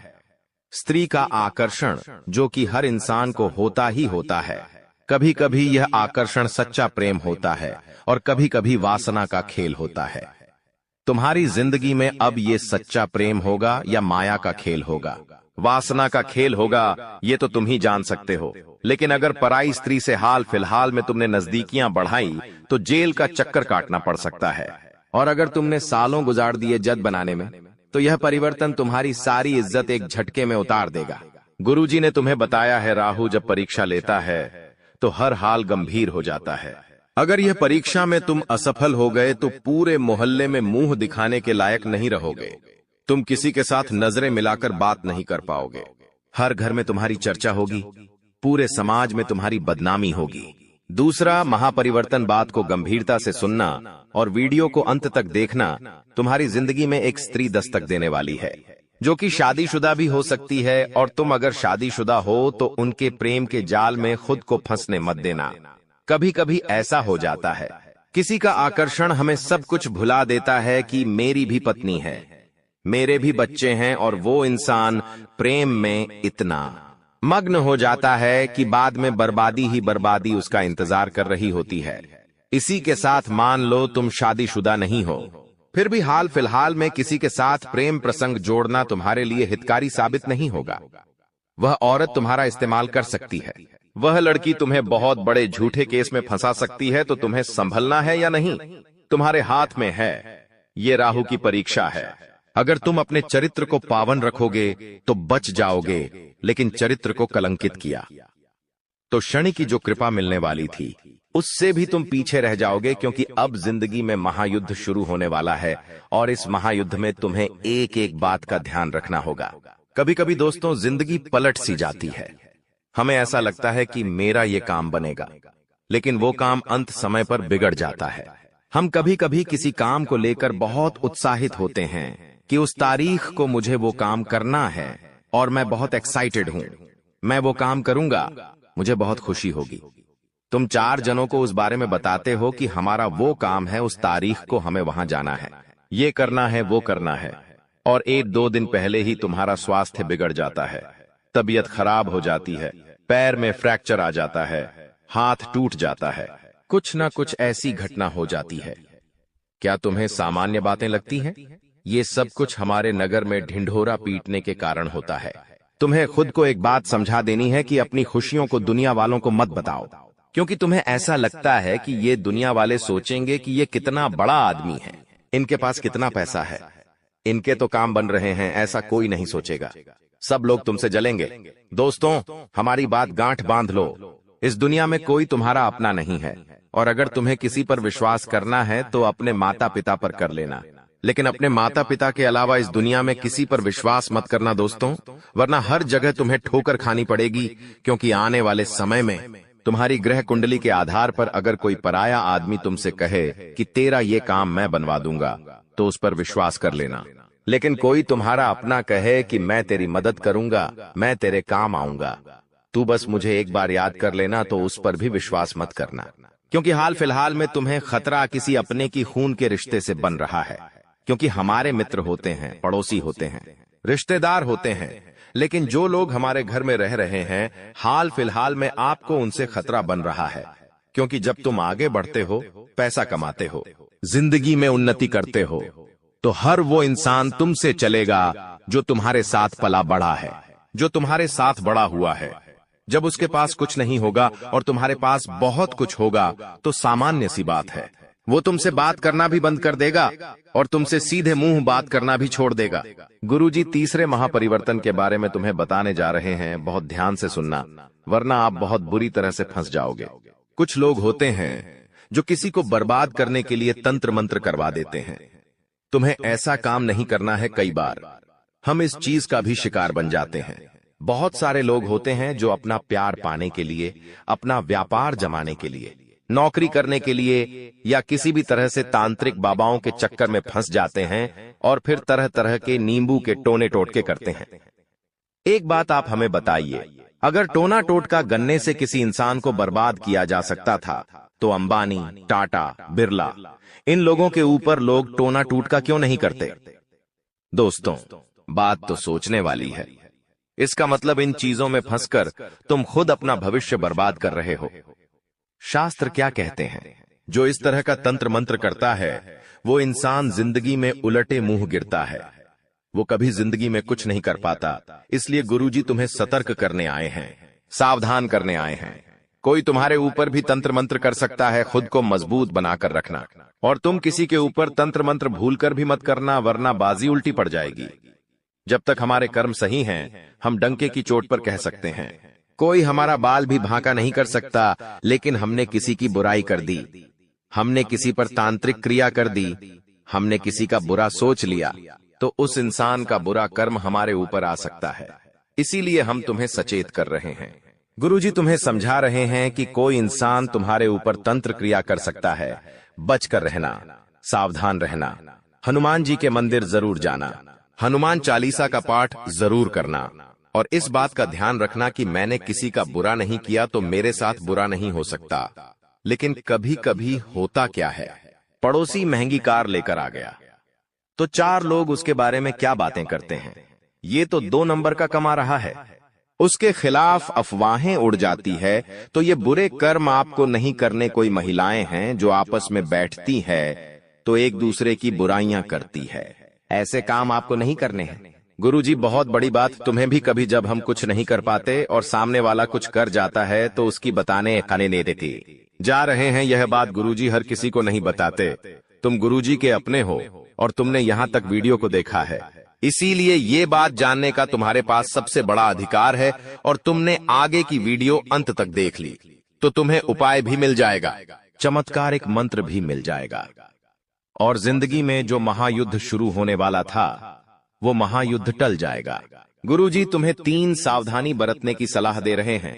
स्त्री का आकर्षण, जो कि हर इंसान को होता ही होता है। कभी कभी यह आकर्षण सच्चा प्रेम होता है और कभी कभी वासना का खेल होता है। तुम्हारी जिंदगी में अब ये सच्चा प्रेम होगा या माया का खेल होगा, वासना का खेल होगा, ये तो तुम ही जान सकते हो। लेकिन अगर पराई स्त्री से हाल फिलहाल में तुमने नजदीकियां बढ़ाई तो जेल का चक्कर काटना पड़ सकता है। और अगर तुमने सालों गुजार दिए जद बनाने में, तो यह परिवर्तन तुम्हारी सारी इज्जत एक झटके में उतार देगा। गुरुजी ने तुम्हें बताया है, राहु जब परीक्षा लेता है तो हर हाल गंभीर हो जाता है। अगर यह परीक्षा में तुम असफल हो गए तो पूरे मोहल्ले में मुंह दिखाने के लायक नहीं रहोगे। तुम किसी के साथ नजरें मिलाकर बात नहीं कर पाओगे। हर घर में तुम्हारी चर्चा होगी, पूरे समाज में तुम्हारी बदनामी होगी। दूसरा, महापरिवर्तन बात को गंभीरता से सुनना और वीडियो को अंत तक देखना। तुम्हारी जिंदगी में एक स्त्री दस्तक देने वाली है, जो कि शादीशुदा भी हो सकती है। और तुम अगर शादीशुदा हो तो उनके प्रेम के जाल में खुद को फंसने मत देना। कभी कभी ऐसा हो जाता है, किसी का आकर्षण हमें सब कुछ भुला देता है कि मेरी भी पत्नी है, मेरे भी बच्चे हैं, और वो इंसान प्रेम में इतना मग्न हो जाता है कि बाद में बर्बादी ही बर्बादी उसका इंतजार कर रही होती है। इसी के साथ मान लो तुम शादीशुदा नहीं हो, फिर भी हाल फिलहाल में किसी के साथ प्रेम प्रसंग जोड़ना तुम्हारे लिए हितकारी साबित नहीं होगा। वह औरत तुम्हारा इस्तेमाल कर सकती है, वह लड़की तुम्हें बहुत बड़े झूठे केस में फंसा सकती है। तो तुम्हें संभलना है या नहीं, तुम्हारे हाथ में है। ये राहु की परीक्षा है। अगर तुम अपने चरित्र को पावन रखोगे तो बच जाओगे, लेकिन चरित्र को कलंकित किया तो शनि की जो कृपा मिलने वाली थी उससे भी तुम पीछे रह जाओगे, क्योंकि अब जिंदगी में महायुद्ध शुरू होने वाला है। और इस महायुद्ध में तुम्हें एक एक बात का ध्यान रखना होगा। कभी कभी दोस्तों जिंदगी पलट सी जाती है, हमें ऐसा लगता है कि मेरा ये काम बनेगा, लेकिन वो काम अंत समय पर बिगड़ जाता है। हम कभी कभी किसी काम को लेकर बहुत उत्साहित होते हैं कि उस तारीख को मुझे वो काम करना है और मैं बहुत एक्साइटेड हूं, मैं वो काम करूंगा, मुझे बहुत खुशी होगी। तुम 4 जनों को उस बारे में बताते हो कि हमारा वो काम है, उस तारीख को हमें वहां जाना है, ये करना है, वो करना है, और 1-2 दिन पहले ही तुम्हारा स्वास्थ्य बिगड़ जाता है, तबीयत खराब हो जाती है, पैर में फ्रैक्चर आ जाता है, हाथ टूट जाता है, कुछ ना कुछ ऐसी घटना हो जाती है। क्या तुम्हें सामान्य बातें लगती हैं? ये सब कुछ हमारे नगर में ढिंढोरा पीटने के कारण होता है। तुम्हें खुद को एक बात समझा देनी है कि अपनी खुशियों को दुनिया वालों को मत बताओ, क्योंकि तुम्हें ऐसा लगता है कि ये दुनिया वाले सोचेंगे कि ये कितना बड़ा आदमी है, इनके पास कितना पैसा है, इनके तो काम बन रहे हैं। ऐसा कोई नहीं सोचेगा, सब लोग तुमसे जलेंगे। दोस्तों, हमारी बात गांठ बांध लो, इस दुनिया में कोई तुम्हारा अपना नहीं है। और अगर तुम्हें किसी पर विश्वास करना है तो अपने माता पिता पर कर लेना, लेकिन अपने माता पिता के अलावा इस दुनिया में किसी पर विश्वास मत करना दोस्तों, वरना हर जगह तुम्हें ठोकर खानी पड़ेगी। क्योंकि आने वाले समय में तुम्हारी ग्रह कुंडली के आधार पर अगर कोई पराया आदमी तुमसे कहे कि तेरा ये काम मैं बनवा दूंगा, तो उस पर विश्वास कर लेना। लेकिन कोई तुम्हारा अपना कहे कि मैं तेरी मदद करूंगा, मैं तेरे काम आऊंगा, तू बस मुझे एक बार याद कर लेना, तो उस पर भी विश्वास मत करना। क्योंकि हाल फिलहाल में तुम्हें खतरा किसी अपने की खून के रिश्ते से बन रहा है। क्योंकि हमारे मित्र होते हैं, पड़ोसी होते हैं, रिश्तेदार होते हैं, लेकिन जो लोग हमारे घर में रह रहे हैं, हाल फिलहाल में आपको उनसे खतरा बन रहा है। क्योंकि जब तुम आगे बढ़ते हो, पैसा कमाते हो, जिंदगी में उन्नति करते हो, तो हर वो इंसान तुमसे चलेगा जो तुम्हारे साथ पला बड़ा है, जो तुम्हारे साथ बड़ा हुआ है। जब उसके पास कुछ नहीं होगा और तुम्हारे पास बहुत कुछ होगा, तो सामान्य सी बात है, वो तुमसे बात करना भी बंद कर देगा और तुमसे सीधे मुंह बात करना भी छोड़ देगा। गुरुजी तीसरे महापरिवर्तन के बारे में तुम्हें बताने जा रहे हैं, बहुत ध्यान से सुनना, वरना आप बहुत बुरी तरह से फंस जाओगे। कुछ लोग होते हैं जो किसी को बर्बाद करने के लिए तंत्र मंत्र करवा देते हैं। तुम्हें ऐसा काम नहीं करना है। कई बार हम इस चीज का भी शिकार बन जाते हैं। बहुत सारे लोग होते हैं जो अपना प्यार पाने के लिए, अपना व्यापार जमाने के लिए नौकरी करने के लिए या किसी भी तरह से तांत्रिक बाबाओं के चक्कर में फंस जाते हैं और फिर तरह तरह के नींबू के टोने टोटके करते हैं। एक बात आप हमें बताइए, अगर टोना टोटका गन्ने से किसी इंसान को बर्बाद किया जा सकता था तो अंबानी, टाटा, बिरला, इन लोगों के ऊपर लोग टोना टोटका क्यों नहीं करते? दोस्तों, बात तो सोचने वाली है। इसका मतलब इन चीजों में फंसकर तुम खुद अपना भविष्य बर्बाद कर रहे हो। शास्त्र क्या कहते हैं? जो इस तरह का तंत्र मंत्र करता है वो इंसान जिंदगी में उलटे मुंह गिरता है, वो कभी जिंदगी में कुछ नहीं कर पाता। इसलिए गुरुजी तुम्हें सतर्क करने आए हैं, सावधान करने आए हैं। कोई तुम्हारे ऊपर भी तंत्र मंत्र कर सकता है, खुद को मजबूत बनाकर रखना। और तुम किसी के ऊपर तंत्र मंत्र भूलकर भी मत करना, वरना बाजी उल्टी पड़ जाएगी। जब तक हमारे कर्म सही हैं, हम डंके की चोट पर कह सकते हैं। कोई हमारा बाल भी भांका नहीं कर सकता, लेकिन हमने किसी की बुराई कर दी, हमने किसी पर तांत्रिक क्रिया कर दी, हमने किसी का बुरा सोच लिया, तो उस इंसान का बुरा कर्म हमारे ऊपर आ सकता है। इसीलिए हम तुम्हें सचेत कर रहे हैं। गुरुजी तुम्हें समझा रहे हैं कि कोई इंसान तुम्हारे ऊपर तंत्र क्रिया कर सकता है। बचकर रहना, सावधान रहना। हनुमान जी के मंदिर जरूर जाना, हनुमान चालीसा का पाठ जरूर करना, और इस बात का ध्यान रखना कि मैंने किसी का बुरा नहीं किया तो मेरे साथ बुरा नहीं हो सकता। लेकिन कभी कभी होता क्या है, पड़ोसी महंगी कार लेकर आ गया तो 4 लोग उसके बारे में क्या बातें करते हैं, ये तो 2 नंबर का कमा रहा है। उसके खिलाफ अफवाहें उड़ जाती है तो ये बुरे कर्म आपको नहीं करने। कोई महिलाएं हैं जो आपस में बैठती है तो एक दूसरे की बुराइयां करती है। ऐसे काम आपको नहीं करने हैं। गुरुजी, बहुत बड़ी बात तुम्हें भी कभी जब हम कुछ नहीं कर पाते और सामने वाला कुछ कर जाता है तो उसकी बताने खाने नहीं देती। जा रहे हैं, यह बात गुरुजी हर किसी को नहीं बताते। तुम गुरुजी के अपने हो और तुमने यहाँ तक वीडियो को देखा है, इसीलिए ये बात जानने का तुम्हारे पास सबसे बड़ा अधिकार है। और तुमने आगे की वीडियो अंत तक देख ली तो तुम्हें उपाय भी मिल जाएगा, चमत्कारिक मंत्र भी मिल जाएगा, और जिंदगी में जो महायुद्ध शुरू होने वाला था वो महायुद्ध टल जाएगा। गुरुजी तुम्हें 3 सावधानी बरतने की सलाह दे रहे हैं।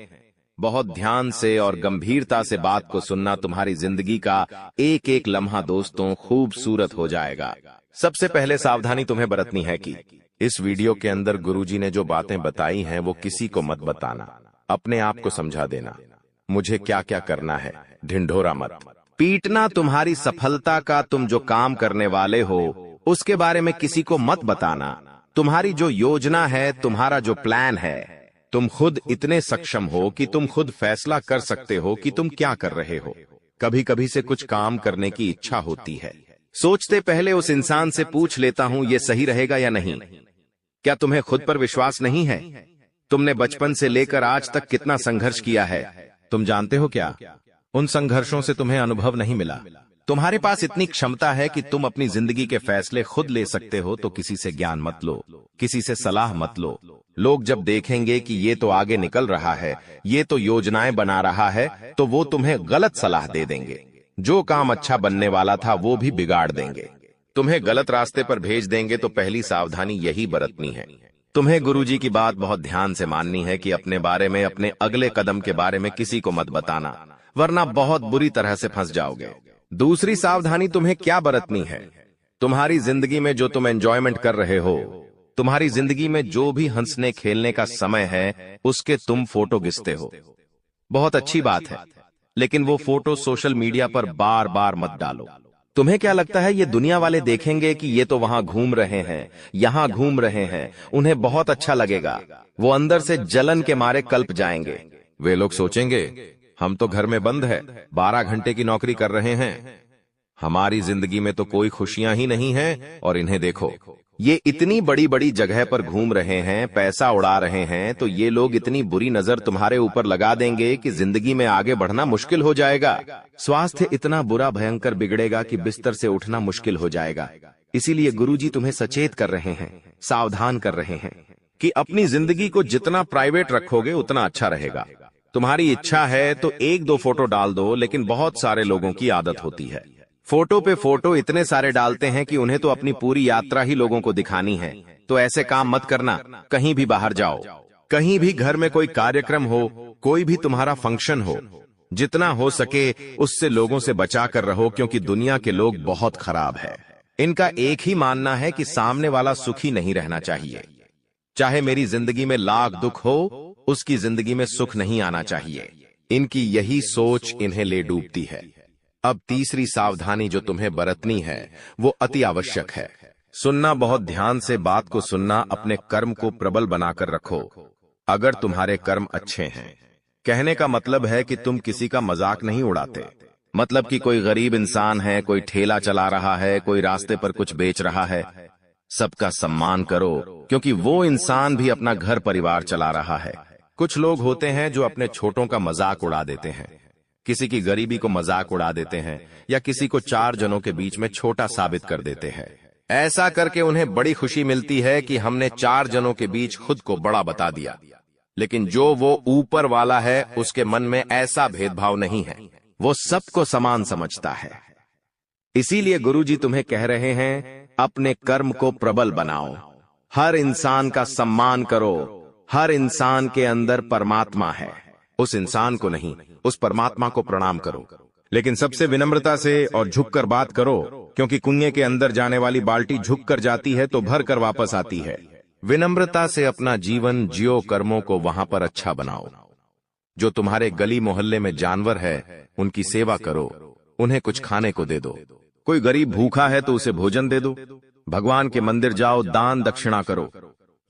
बहुत ध्यान से और गंभीरता से बात को सुनना। तुम्हारी जिंदगी का एक एक लम्हा दोस्तों खूबसूरत हो जाएगा। सबसे पहले सावधानी तुम्हें बरतनी है कि इस वीडियो के अंदर गुरुजी ने जो बातें बताई हैं वो किसी को मत बताना, अपने आप को समझा देना मुझे क्या क्या करना है। ढिंढोरा मत पीटना। तुम्हारी सफलता का तुम जो काम करने वाले हो उसके बारे में किसी को मत बताना। तुम्हारी जो योजना है, तुम्हारा जो प्लान है, तुम खुद इतने सक्षम हो कि तुम खुद फैसला कर सकते हो कि तुम क्या कर रहे हो। कभी कभी से कुछ काम करने की इच्छा होती है, सोचते पहले उस इंसान से पूछ लेता हूं ये सही रहेगा या नहीं। क्या तुम्हें खुद पर विश्वास नहीं है? तुमने बचपन से लेकर आज तक कितना संघर्ष किया है, तुम जानते हो क्या? उन संघर्षों से तुम्हें अनुभव नहीं मिला। तुम्हारे पास इतनी क्षमता है कि तुम अपनी जिंदगी के फैसले खुद ले सकते हो, तो किसी से ज्ञान मत लो, किसी से सलाह मत लो। लोग जब देखेंगे कि ये तो आगे निकल रहा है, ये तो योजनाएं बना रहा है, तो वो तुम्हें गलत सलाह दे देंगे। जो काम अच्छा बनने वाला था वो भी बिगाड़ देंगे, तुम्हें गलत रास्ते पर भेज देंगे। तो पहली सावधानी यही बरतनी है। तुम्हें गुरुजी की बात बहुत ध्यान से माननी है कि अपने बारे में, अपने अगले कदम के बारे में किसी को मत बताना, वरना बहुत बुरी तरह से फंस जाओगे। दूसरी सावधानी तुम्हें क्या बरतनी है? तुम्हारी जिंदगी में जो तुम एंजॉयमेंट कर रहे हो, तुम्हारी जिंदगी में जो भी हंसने खेलने का समय है, उसके तुम फोटो खींचते हो। बहुत अच्छी बात है, लेकिन वो फोटो सोशल मीडिया पर बार बार मत डालो। तुम्हें क्या लगता है ये दुनिया वाले देखेंगे कि ये तो वहां घूम रहे हैं, यहां घूम रहे हैं, उन्हें बहुत अच्छा लगेगा। वो अंदर से जलन के मारे कल्प जाएंगे। वे लोग सोचेंगे हम तो घर में बंद है, 12 घंटे की नौकरी कर रहे हैं, हमारी जिंदगी में तो कोई खुशियां ही नहीं है, और इन्हें देखो ये इतनी बड़ी बड़ी जगह पर घूम रहे हैं, पैसा उड़ा रहे हैं। तो ये लोग इतनी बुरी नजर तुम्हारे ऊपर लगा देंगे कि जिंदगी में आगे बढ़ना मुश्किल हो जाएगा। स्वास्थ्य इतना बुरा भयंकर बिगड़ेगा कि बिस्तर से उठना मुश्किल हो जाएगा। इसीलिए गुरुजी तुम्हें सचेत कर रहे हैं, सावधान कर रहे हैं कि अपनी जिंदगी को जितना प्राइवेट रखोगे उतना अच्छा रहेगा। तुम्हारी इच्छा है तो 1-2 फोटो डाल दो, लेकिन बहुत सारे लोगों की आदत होती है फोटो पे फोटो इतने सारे डालते हैं कि उन्हें तो अपनी पूरी यात्रा ही लोगों को दिखानी है। तो ऐसे काम मत करना। कहीं भी बाहर जाओ, कहीं भी घर में कोई कार्यक्रम हो, कोई भी तुम्हारा फंक्शन हो, जितना हो सके उससे लोगों से बचा कर रहो, क्योंकि दुनिया के लोग बहुत खराब है। इनका एक ही मानना है कि सामने वाला सुखी नहीं रहना चाहिए। चाहे मेरी जिंदगी में लाख दुख हो, उसकी जिंदगी में सुख नहीं आना चाहिए। इनकी यही सोच इन्हें ले डूबती है। अब तीसरी सावधानी जो तुम्हें बरतनी है वो अति आवश्यक है। सुनना, बहुत ध्यान से बात को सुनना। अपने कर्म को प्रबल बनाकर रखो। अगर तुम्हारे कर्म अच्छे हैं, कहने का मतलब है कि तुम किसी का मजाक नहीं उड़ाते। मतलब कि कोई गरीब इंसान है, कोई ठेला चला रहा है, कोई रास्ते पर कुछ बेच रहा है, सबका सम्मान करो, क्योंकि वो इंसान भी अपना घर परिवार चला रहा है। कुछ लोग होते हैं जो अपने छोटों का मजाक उड़ा देते हैं, किसी की गरीबी को मजाक उड़ा देते हैं, या किसी को 4 जनों के बीच में छोटा साबित कर देते हैं। ऐसा करके उन्हें बड़ी खुशी मिलती है कि हमने 4 जनों के बीच खुद को बड़ा बता दिया। लेकिन जो वो ऊपर वाला है, उसके मन में ऐसा भेदभाव नहीं है, वो सबको समान समझता है। इसीलिए गुरुजी तुम्हें कह रहे हैं, अपने कर्म को प्रबल बनाओ, हर इंसान का सम्मान करो। हर इंसान के अंदर परमात्मा है, उस इंसान को नहीं, उस परमात्मा को प्रणाम करो। लेकिन सबसे विनम्रता से और झुककर बात करो, क्योंकि कुएं के अंदर जाने वाली बाल्टी झुककर जाती है तो भर कर वापस आती है। विनम्रता से अपना जीवन जियो, कर्मों को वहां पर अच्छा बनाओ। जो तुम्हारे गली मोहल्ले में जानवर है, उनकी सेवा करो, उन्हें कुछ खाने को दे दो। कोई गरीब भूखा है तो उसे भोजन दे दो। भगवान के मंदिर जाओ, दान दक्षिणा करो।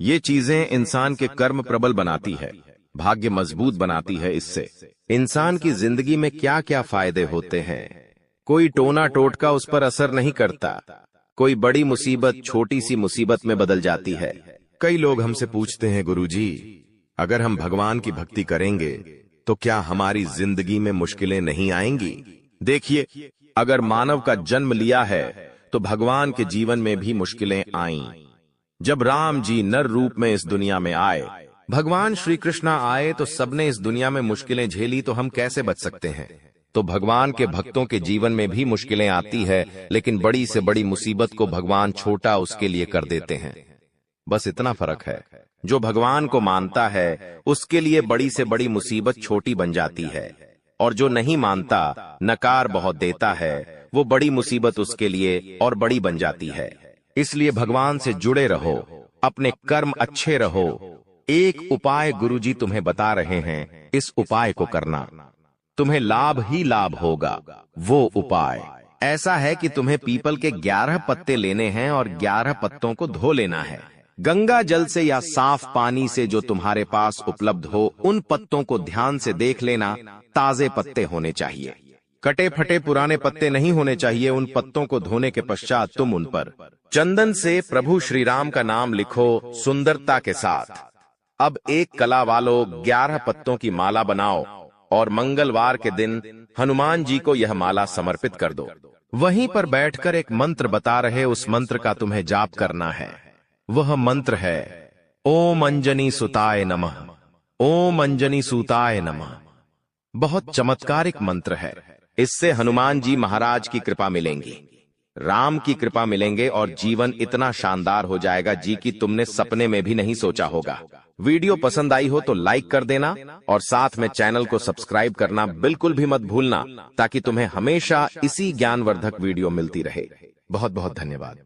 ये चीजें इंसान के कर्म प्रबल बनाती है, भाग्य मजबूत बनाती है। इससे इंसान की जिंदगी में क्या क्या फायदे होते हैं, कोई टोना टोटका उस पर असर नहीं करता। कोई बड़ी मुसीबत छोटी सी मुसीबत में बदल जाती है। कई लोग हमसे पूछते हैं, गुरुजी, अगर हम भगवान की भक्ति करेंगे तो क्या हमारी जिंदगी में मुश्किलें नहीं आएंगी? देखिए, अगर मानव का जन्म लिया है तो भगवान के जीवन में भी मुश्किलें आईं। जब राम जी नर रूप में इस दुनिया में आए, भगवान श्री कृष्ण आए, तो सबने इस दुनिया में मुश्किलें झेली, तो हम कैसे बच सकते हैं? तो भगवान के भक्तों के जीवन में भी मुश्किलें आती है, लेकिन बड़ी से बड़ी मुसीबत को भगवान छोटा उसके लिए कर देते हैं। बस इतना फर्क है। जो भगवान को मानता है उसके लिए बड़ी से बड़ी मुसीबत छोटी बन जाती है, और जो नहीं मानता, नकार बहुत देता है, वो बड़ी मुसीबत उसके लिए और बड़ी बन जाती है। इसलिए भगवान से जुड़े रहो, अपने कर्म अच्छे रहो। एक उपाय गुरुजी तुम्हें बता रहे हैं, इस उपाय को करना, तुम्हें लाभ ही लाभ होगा। वो उपाय ऐसा है कि तुम्हें पीपल के 11 पत्ते लेने हैं और 11 पत्तों को धो लेना है। गंगा जल से या साफ पानी से जो तुम्हारे पास उपलब्ध हो, उन पत्तों को ध्यान से देख लेना। ताजे पत्ते होने चाहिए, कटे फटे पुराने पत्ते नहीं होने चाहिए। उन पत्तों को धोने के पश्चात तुम उन पर चंदन से प्रभु श्री राम का नाम लिखो सुंदरता के साथ। अब एक कला वालों 11 पत्तों की माला बनाओ और मंगलवार के दिन हनुमान जी को यह माला समर्पित कर दो। वहीं पर बैठकर एक मंत्र बता रहे, उस मंत्र का तुम्हें जाप करना है। वह मंत्र है, ओम अंजनी सुताय नमः, ओम अंजनी सुताय नमः। बहुत चमत्कारिक मंत्र है। इससे हनुमान जी महाराज की कृपा मिलेंगी, राम की कृपा मिलेंगे, और जीवन इतना शानदार हो जाएगा जी कि तुमने सपने में भी नहीं सोचा होगा। वीडियो पसंद आई हो तो लाइक कर देना, और साथ में चैनल को सब्सक्राइब करना बिल्कुल भी मत भूलना, ताकि तुम्हें हमेशा इसी ज्ञानवर्धक वीडियो मिलती रहे। बहुत बहुत धन्यवाद।